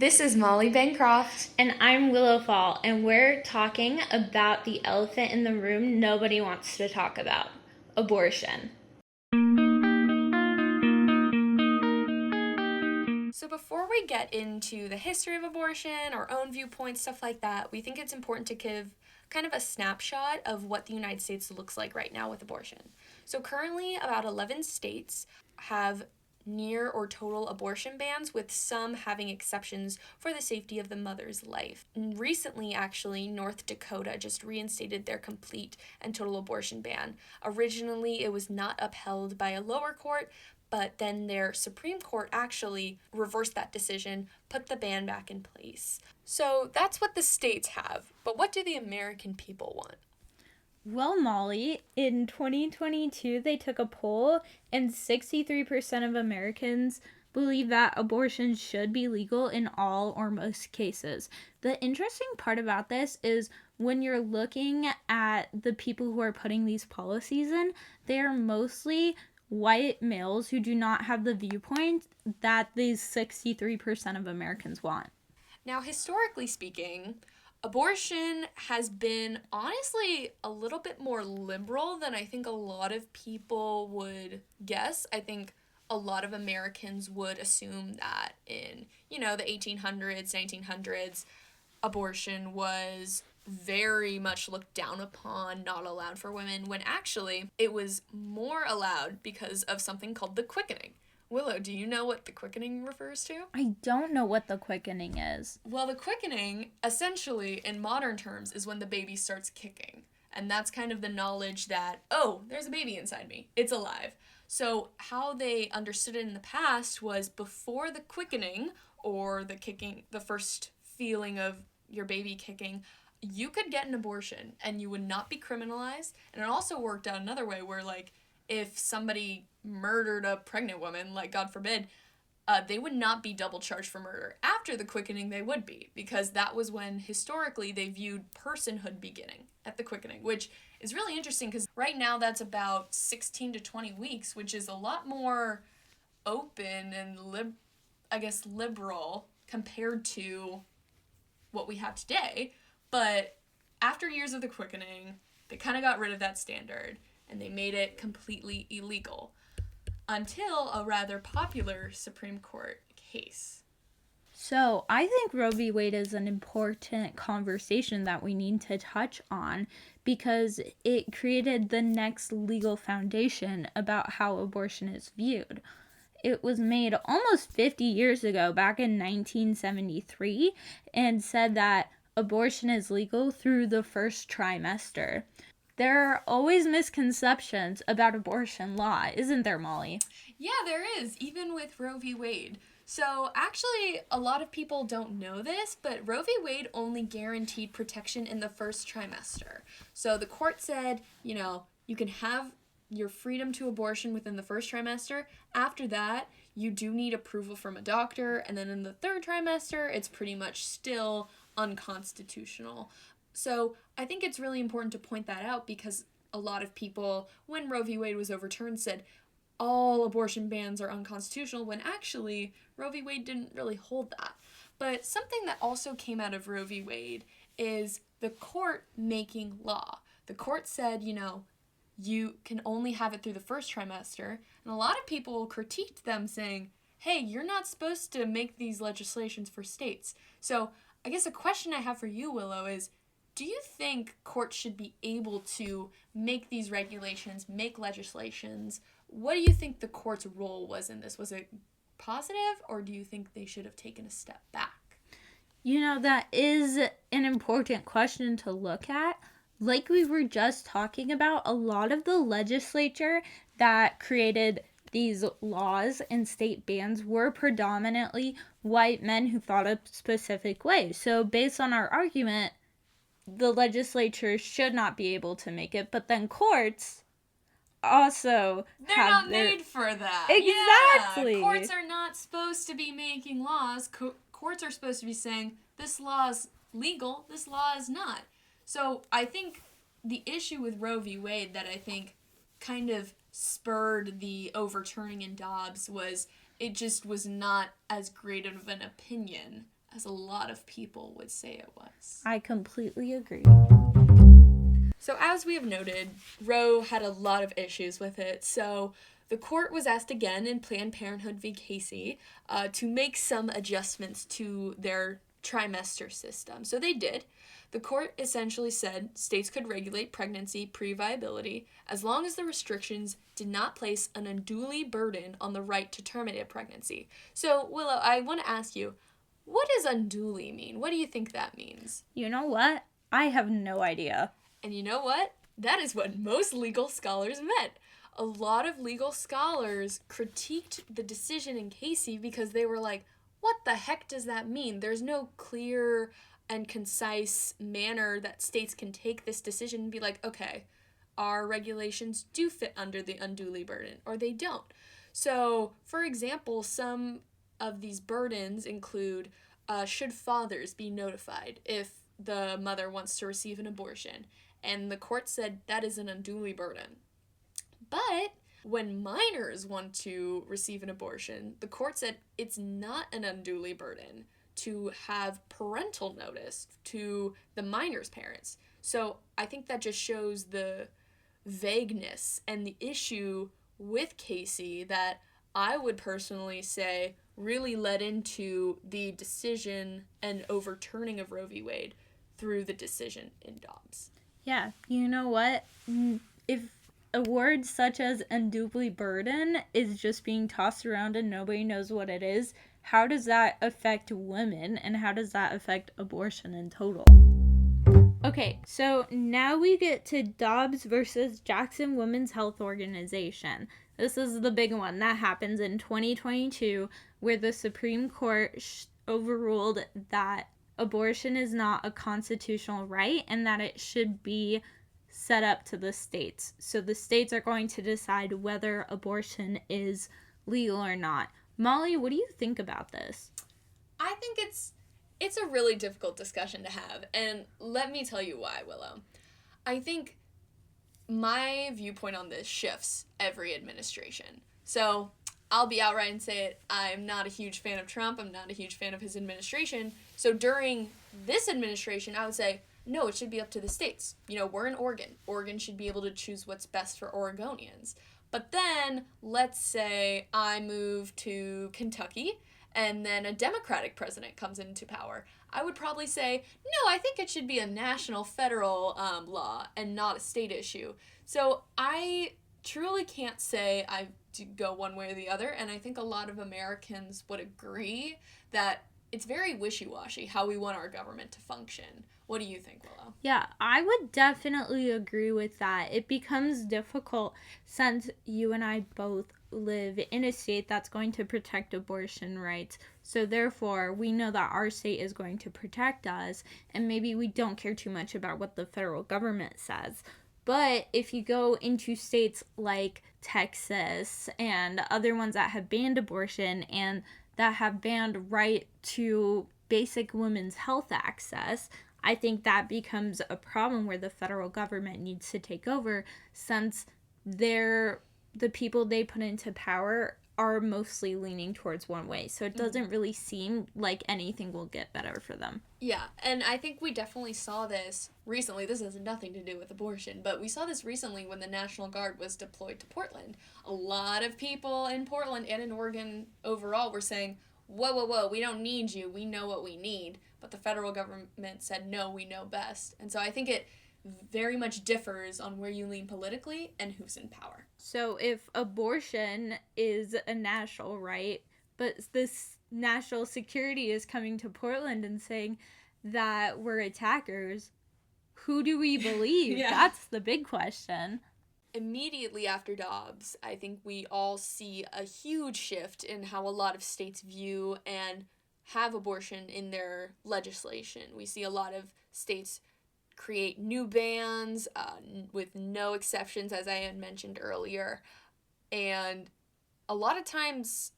This is Molly Bancroft. And I'm Willow Fall, and we're talking about the elephant in the room nobody wants to talk about: abortion. So, before we get into the history of abortion, our own viewpoints, stuff like that, we think it's important to give kind of a snapshot of what the United States looks like right now with abortion. So, currently, about 11 states have near or total abortion bans, with some having exceptions for the safety of the mother's life. And recently, actually, North Dakota just reinstated their complete and total abortion ban. Originally, it was not upheld by a lower court, but then their Supreme Court actually reversed that decision, put the ban back in place. So that's what the states have. But what do the American people want? Well, Molly, in 2022, they took a poll, and 63% of Americans believe that abortion should be legal in all or most cases. The interesting part about this is when you're looking at the people who are putting these policies in, they are mostly white males who do not have the viewpoint that these 63% of Americans want. Now, historically speaking, abortion has been honestly a little bit more liberal than I think a lot of people would guess. I think a lot of Americans would assume that in, the 1800s, 1900s, abortion was very much looked down upon, not allowed for women, when actually it was more allowed because of something called the quickening. Willow, do you know what the quickening refers to? I don't know what the quickening is. Well, the quickening, essentially, in modern terms, is when the baby starts kicking. And that's kind of the knowledge that, oh, there's a baby inside me. It's alive. So how they understood it in the past was before the quickening, or the kicking, the first feeling of your baby kicking, you could get an abortion and you would not be criminalized. And it also worked out another way where, like, if somebody murdered a pregnant woman, like, God forbid, they would not be double charged for murder. After the quickening, they would be, because that was when, historically, they viewed personhood beginning at the quickening, which is really interesting because right now that's about 16 to 20 weeks, which is a lot more open and, liberal compared to what we have today. But after years of the quickening, they kind of got rid of that standard and they made it completely illegal until a rather popular Supreme Court case. So, I think Roe v. Wade is an important conversation that we need to touch on because it created the next legal foundation about how abortion is viewed. It was made almost 50 years ago, back in 1973, and said that abortion is legal through the first trimester. There are always misconceptions about abortion law, isn't there, Molly? Yeah, there is, even with Roe v. Wade. So, actually, a lot of people don't know this, but Roe v. Wade only guaranteed protection in the first trimester. So, the court said, you can have your freedom to abortion within the first trimester. After that, you do need approval from a doctor, and then in the third trimester, it's pretty much still unconstitutional. So, I think it's really important to point that out because a lot of people, when Roe v. Wade was overturned, said all abortion bans are unconstitutional, when actually Roe v. Wade didn't really hold that. But something that also came out of Roe v. Wade is the court making law. The court said, you can only have it through the first trimester, and a lot of people critiqued them saying, hey, you're not supposed to make these legislations for states. So I guess a question I have for you, Willow, is do you think courts should be able to make these regulations, make legislations? What do you think the court's role was in this? Was it positive, or do you think they should have taken a step back? That is an important question to look at. Like we were just talking about, a lot of the legislature that created these laws and state bans were predominantly white men who thought a specific way. So based on our argument, the legislature should not be able to make it, but then courts also they're have not made for that. Exactly. Yeah, courts are not supposed to be making laws. Courts are supposed to be saying this law is legal, this law is not. So I think the issue with Roe v. Wade that I think kind of spurred the overturning in Dobbs was it just was not as great of an opinion as a lot of people would say it was. I completely agree. So as we have noted, Roe had a lot of issues with it, so the court was asked again in Planned Parenthood v. Casey to make some adjustments to their trimester system. So they did. The court essentially said states could regulate pregnancy pre-viability as long as the restrictions did not place an unduly burden on the right to terminate a pregnancy. So, Willow, I want to ask you, what does unduly mean? What do you think that means? You know what? I have no idea. And you know what? That is what most legal scholars meant. A lot of legal scholars critiqued the decision in Casey because they were like, what the heck does that mean? There's no clear and concise manner that states can take this decision and be like, okay, our regulations do fit under the unduly burden, or they don't. So, for example, some of these burdens include should fathers be notified if the mother wants to receive an abortion? And the court said that is an unduly burden. But when minors want to receive an abortion, the court said it's not an unduly burden to have parental notice to the minor's parents. So I think that just shows the vagueness and the issue with Casey that I would personally say really led into the decision and overturning of Roe v. Wade through the decision in Dobbs. Yeah, you know what? If a word such as unduly burden is just being tossed around and nobody knows what it is, how does that affect women and how does that affect abortion in total? Okay, so now we get to Dobbs versus Jackson Women's Health Organization. This is the big one that happens in 2022 where the Supreme Court overruled that abortion is not a constitutional right and that it should be set up to the states. So the states are going to decide whether abortion is legal or not. Molly, what do you think about this? I think it's a really difficult discussion to have, and let me tell you why, Willow. I think my viewpoint on this shifts every administration. So I'll be outright and say it. I'm not a huge fan of Trump. I'm not a huge fan of his administration. So during this administration, I would say, no, it should be up to the states. You know, we're in Oregon. Oregon should be able to choose what's best for Oregonians. But then, let's say I move to Kentucky and then a Democratic president comes into power. I would probably say, no, I think it should be a national federal law and not a state issue. So I truly can't say I go one way or the other, and I think a lot of Americans would agree that it's very wishy-washy how we want our government to function. What do you think, Willow? Yeah, I would definitely agree with that. It becomes difficult since you and I both live in a state that's going to protect abortion rights. So therefore, we know that our state is going to protect us, and maybe we don't care too much about what the federal government says. But if you go into states like Texas and other ones that have banned abortion and that have banned right to basic women's health access, I think that becomes a problem where the federal government needs to take over since the people they put into power are mostly leaning towards one way. So it doesn't really seem like anything will get better for them. Yeah, and I think we definitely saw this recently. This has nothing to do with abortion, but we saw this recently when the National Guard was deployed to Portland. A lot of people in Portland and in Oregon overall were saying, whoa, we don't need you. We know what we need. But the federal government said, no, we know best. And so I think it very much differs on where you lean politically and who's in power. So if abortion is a national right, but this national security is coming to Portland and saying that we're attackers, who do we believe? Yeah. That's the big question. Immediately after Dobbs, I think we all see a huge shift in how a lot of states view and have abortion in their legislation. We see a lot of states create new bans with no exceptions, as I had mentioned earlier, and a lot of times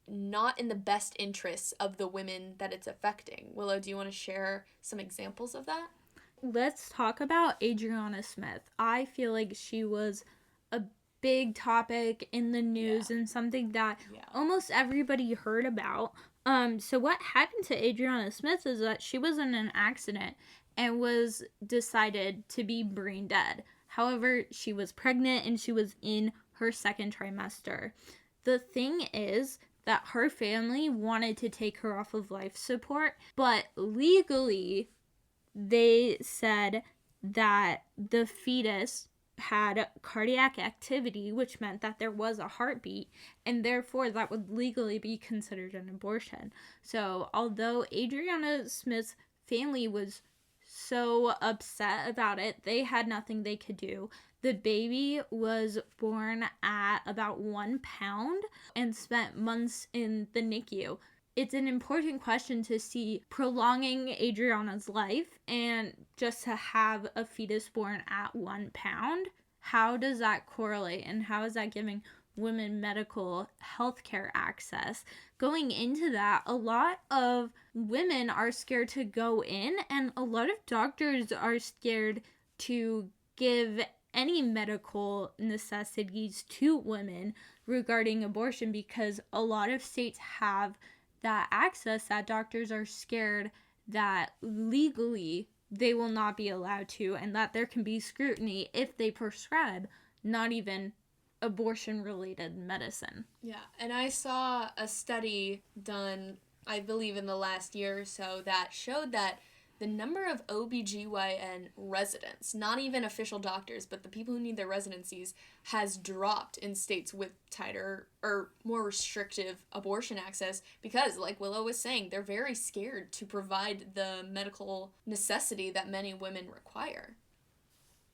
not in the best interests of the women that it's affecting. Willow, do you want to share some examples of that? Let's talk about Adriana Smith. I feel like she was a big topic in the news and something that almost everybody heard about. So what happened to Adriana Smith is that she was in an accident and was decided to be brain dead. However, she was pregnant and she was in her second trimester. The thing is that her family wanted to take her off of life support, but legally they said that the fetus had cardiac activity, which meant that there was a heartbeat, and therefore that would legally be considered an abortion. So, although Adriana Smith's family was so upset about it, they had nothing they could do. The baby was born at about 1 pound and spent months in the NICU. It's an important question to see prolonging Adriana's life and just to have a fetus born at 1 pound. How does that correlate, and how is that giving women medical health care access? Going into that, a lot of women are scared to go in, and a lot of doctors are scared to give any medical necessities to women regarding abortion because a lot of states have that access that doctors are scared that legally they will not be allowed to, and that there can be scrutiny if they prescribe not even abortion related medicine. Yeah, and I saw a study done, I believe, in the last year or so that showed that the number of OBGYN residents, not even official doctors, but the people who need their residencies, has dropped in states with tighter or more restrictive abortion access because, like Willow was saying, they're very scared to provide the medical necessity that many women require.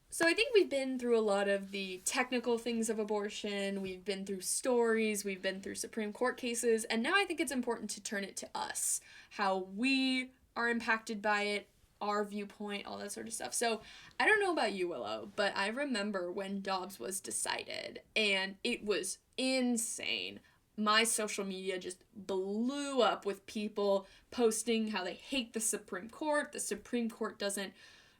So I think we've been through a lot of the technical things of abortion, we've been through stories, we've been through Supreme Court cases, and now I think it's important to turn it to us, how we are impacted by it, our viewpoint, all that sort of stuff. So I don't know about you, Willow, but I remember when Dobbs was decided, and it was insane. My social media just blew up with people posting how they hate the Supreme Court. The Supreme Court doesn't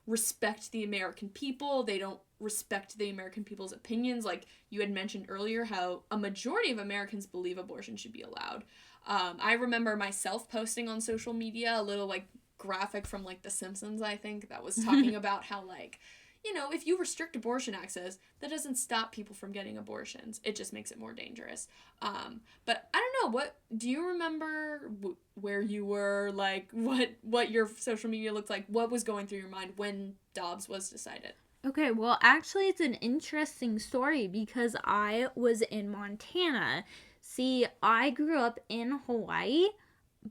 respect the American people. They don't respect the American people's opinions. Like you had mentioned earlier, how a majority of Americans believe abortion should be allowed. I remember myself posting on social media a little like graphic from like The Simpsons, I think, that was talking about how like, you know, if you restrict abortion access, that doesn't stop people from getting abortions. It just makes it more dangerous. But I don't know, what do you remember where you were, like what your social media looked like? What was going through your mind when Dobbs was decided? Okay, well, actually, it's an interesting story because I was in Montana. See, I grew up in Hawaii,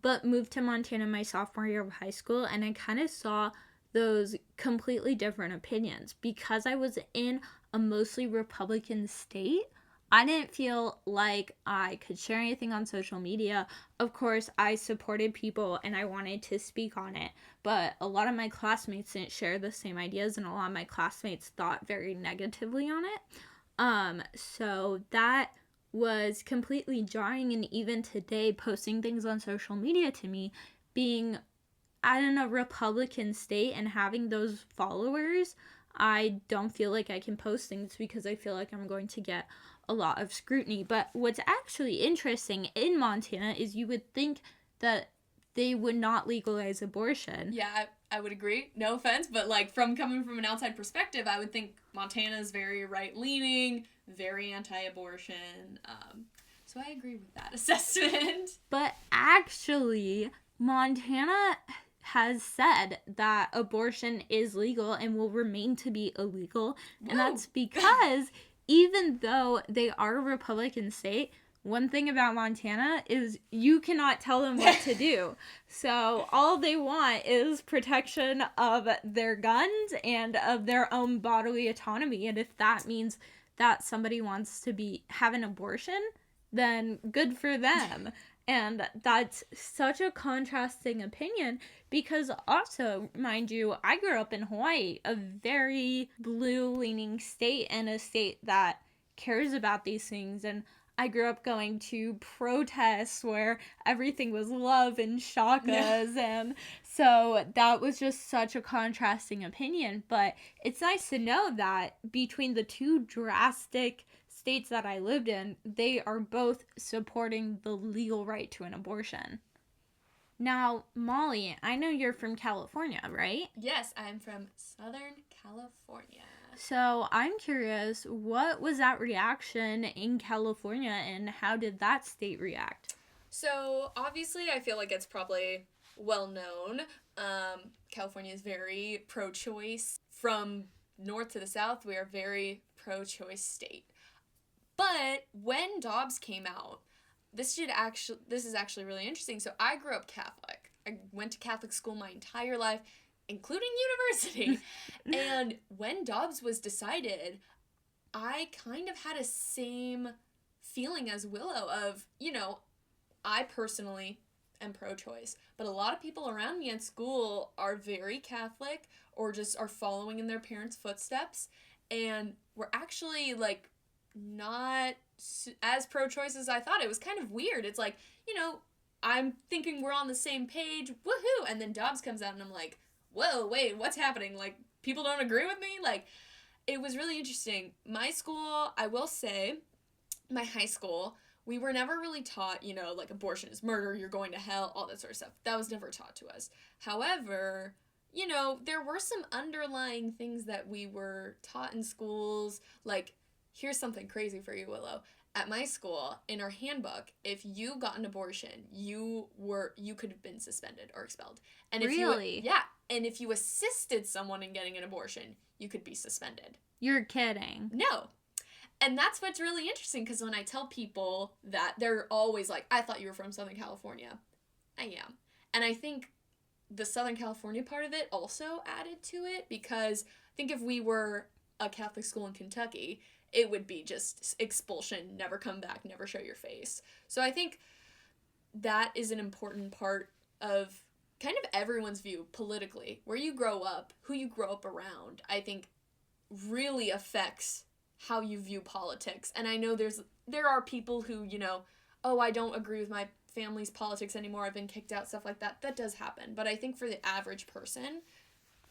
but moved to Montana my sophomore year of high school, and I kind of saw those completely different opinions. Because I was in a mostly Republican state, I didn't feel like I could share anything on social media. Of course, I supported people and I wanted to speak on it, but a lot of my classmates didn't share the same ideas, and a lot of my classmates thought very negatively on it. So that was completely jarring, and even today, posting things on social media to me, being in a Republican state and having those followers, I don't feel like I can post things because I feel like I'm going to get a lot of scrutiny. But what's actually interesting in Montana is you would think that they would not legalize abortion. Yeah, I would agree. No offense, but like coming from an outside perspective, I would think Montana is very right leaning, very anti-abortion. So I agree with that assessment. But actually, Montana has said that abortion is legal and will remain to be illegal. Whoa. And that's because even though they are a Republican state, one thing about Montana is you cannot tell them what to do. So all they want is protection of their guns and of their own bodily autonomy. And if that means that somebody wants to have an abortion, then good for them. And that's such a contrasting opinion because also, mind you, I grew up in Hawaii, a very blue-leaning state and a state that cares about these things. And I grew up going to protests where everything was love and shakas. Yeah. And so that was just such a contrasting opinion. But it's nice to know that between the two drastic states that I lived in, they are both supporting the legal right to an abortion. Now, Molly, I know you're from California, right? Yes, I'm from Southern California. So I'm curious, what was that reaction in California and how did that state react? So, obviously, I feel like it's probably well known. California is very pro-choice. From north to the south, we are a very pro-choice state. But when Dobbs came out, this is actually really interesting. So, I grew up Catholic. I went to Catholic school my entire life, including university. And when Dobbs was decided, I kind of had a same feeling as Willow of, I personally am pro-choice, but a lot of people around me at school are very Catholic or just are following in their parents' footsteps, and we're actually like not as pro-choice as I thought. It was kind of weird. It's like, I'm thinking we're on the same page, woohoo, and then Dobbs comes out and I'm like, whoa, wait, what's happening? Like, people don't agree with me? Like, it was really interesting. My school, I will say, my high school, we were never really taught, like abortion is murder, you're going to hell, all that sort of stuff. That was never taught to us. However, there were some underlying things that we were taught in schools. Like, here's something crazy for you, Willow. At my school, in our handbook, if you got an abortion, you could have been suspended or expelled. And if Really? Yeah. And if you assisted someone in getting an abortion, you could be suspended. You're kidding. No. And that's what's really interesting, because when I tell people that, they're always like, I thought you were from Southern California. I am. And I think the Southern California part of it also added to it, because I think if we were a Catholic school in Kentucky, it would be just expulsion, never come back, never show your face. So I think that is an important part of kind of everyone's view politically. Where you grow up, who you grow up around, I think really affects how you view politics. And I know there are people who, oh, I don't agree with my family's politics anymore, I've been kicked out, stuff like that. That does happen. But I think for the average person,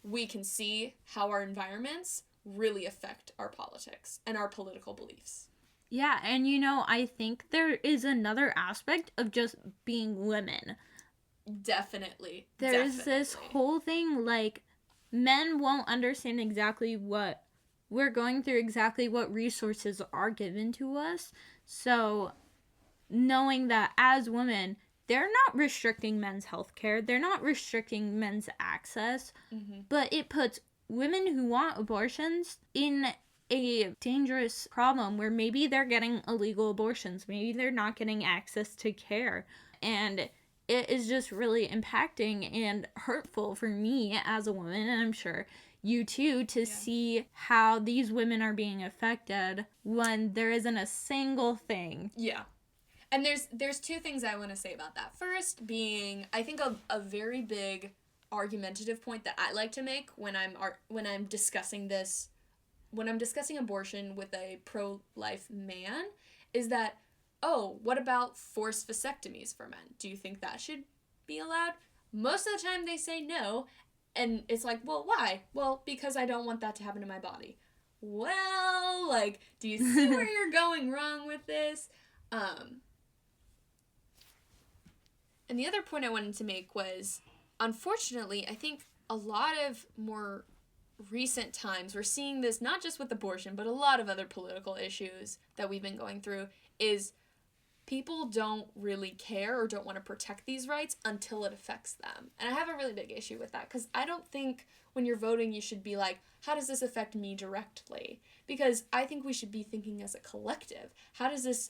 we can see how our environments really affect our politics and our political beliefs. Yeah, and I think there is another aspect of just being women. Definitely. There's this whole thing, like, men won't understand exactly what we're going through, exactly what resources are given to us. So knowing that as women, they're not restricting men's health care, they're not restricting men's access, but it puts women who want abortions in a dangerous problem where maybe they're getting illegal abortions, maybe they're not getting access to care, and it is just really impacting and hurtful for me as a woman, and I'm sure you too, to see how these women are being affected when there isn't a single thing. Yeah. And there's two things I want to say about that. First being, I think a very big argumentative point that I like to make when I'm discussing abortion with a pro-life man is that, oh, what about forced vasectomies for men? Do you think that should be allowed? Most of the time they say no, and it's like, well, why? Well, because I don't want that to happen to my body. Well, like, do you see where you're going wrong with this? And the other point I wanted to make was, unfortunately, I think a lot of more recent times, we're seeing this not just with abortion, but a lot of other political issues that we've been going through, is people don't really care or don't want to protect these rights until it affects them. And I have a really big issue with that, because I don't think when you're voting you should be like, how does this affect me directly? Because I think we should be thinking as a collective. How does this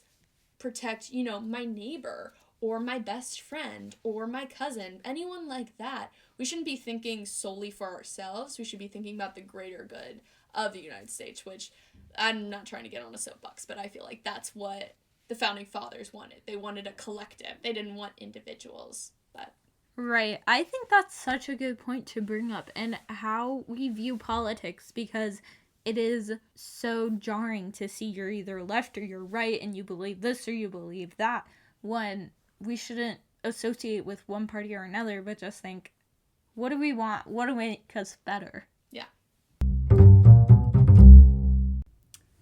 protect, my neighbor or my best friend or my cousin, anyone like that? We shouldn't be thinking solely for ourselves. We should be thinking about the greater good of the United States, which I'm not trying to get on a soapbox, but I feel like that's what the founding fathers wanted. They wanted a collective. They didn't want individuals. But Right. I think that's such a good point to bring up, and how we view politics, because it is so jarring to see you're either left or you're right and you believe this or you believe that, when we shouldn't associate with one party or another, but just think, what do we want? What do we make us better? yeah.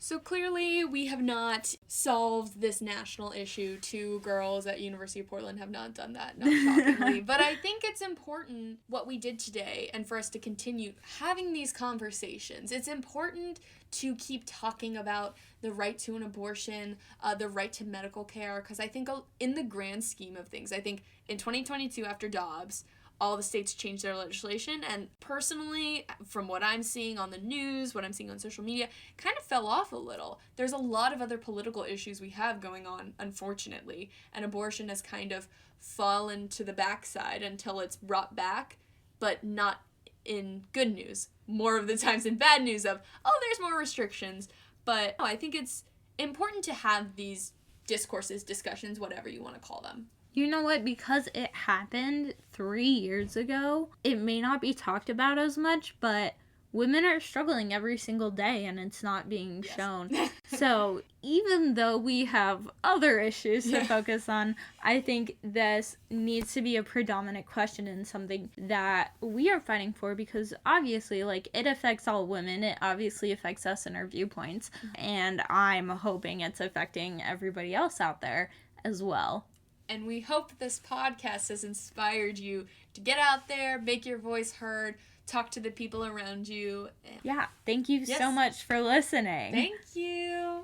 So clearly we have not solved this national issue. 2 girls at University of Portland have not done that, not shockingly. But I think it's important what we did today and for us to continue having these conversations. It's important to keep talking about the right to an abortion, the right to medical care, because I think in the grand scheme of things, I think in 2022 after Dobbs, all the states changed their legislation, and personally, from what I'm seeing on the news, what I'm seeing on social media, kind of fell off a little. There's a lot of other political issues we have going on, unfortunately, and abortion has kind of fallen to the backside until it's brought back, but not in good news. More of the times in bad news of, oh, there's more restrictions. But I think it's important to have these discourses, discussions, whatever you want to call them. You know what? Because it happened 3 years ago, it may not be talked about as much, but women are struggling every single day and it's not being shown. So even though we have other issues to focus on, I think this needs to be a predominant question and something that we are fighting for, because obviously, like, it affects all women. It obviously affects us and our viewpoints. And I'm hoping it's affecting everybody else out there as well. And we hope this podcast has inspired you to get out there, make your voice heard, talk to the people around you. Yeah, thank you so much for listening. Thank you.